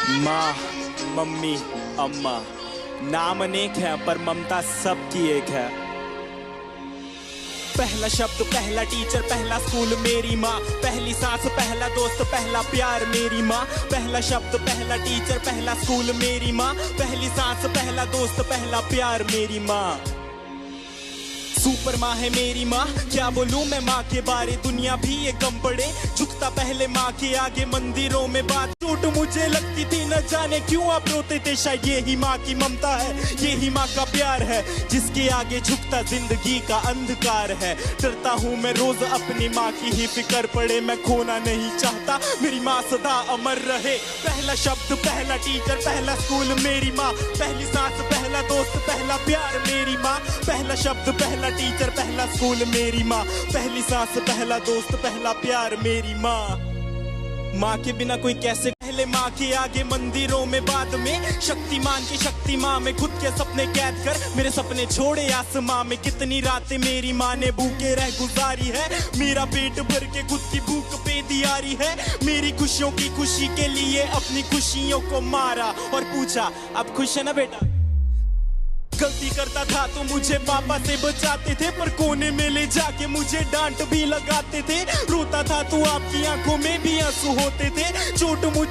माँ, मम्मी, अम्मा, नाम अनेक है पर ममता सबकी एक है। पहला शब्द, पहला टीचर, पहला स्कूल मेरी माँ, पहली सांस, पहला दोस्त, पहला प्यार मेरी माँ। पहला शब्द, पहला टीचर, पहला स्कूल मेरी माँ, पहली सांस, पहला दोस्त, पहला प्यार मेरी माँ। सुपर माँ है मेरी माँ, क्या बोलूं मैं माँ के बारे, दुनिया भी ये कम पड़े, झुकता पहले माँ के आगे मंदिरों में बात। चोट मुझे लगती थी न जाने क्यों आप रोते थे, शायद ये ही माँ की ममता है, ये ही माँ का प्यार है, जिसके आगे झुकता जिंदगी का अंधकार है। डरता हूँ मैं रोज अपनी माँ की ही फिक्र पड़े, मैं खोना नहीं चाहता, मेरी माँ सदा अमर रहे। पहला शब्द, पहला टीचर, पहला स्कूल मेरी माँ, पहली सांस, पहला दोस्त, पहला प्यार मेरी माँ। पहला शब्द, पहला टीचर, पहला स्कूल मेरी माँ, पहली सांस, पहला दोस्त, पहला प्यार मेरी माँ। माँ के बिना कोई कैसे, पहले माँ के आगे मंदिरों में, बाद में शक्तिमान की शक्ति माँ में खुद के सपने कैद कर मेरे सपने छोड़े आसमां में। कितनी रातें मेरी माँ ने भूखे रह गुजारी है, मेरा पेट भर के खुद की भूख पे दियारी है। मेरी खुशियों की खुशी के लिए अपनी खुशियों को मारा और पूछा अब खुश है ना बेटा। गलती करता था तो मुझे पापा से बचाते थे, पर कोने में ले जाके मुझे डांट भी लगाते थे। रोता था तो आपकी आंखों में भी आंसू होते थे। चोट मुझे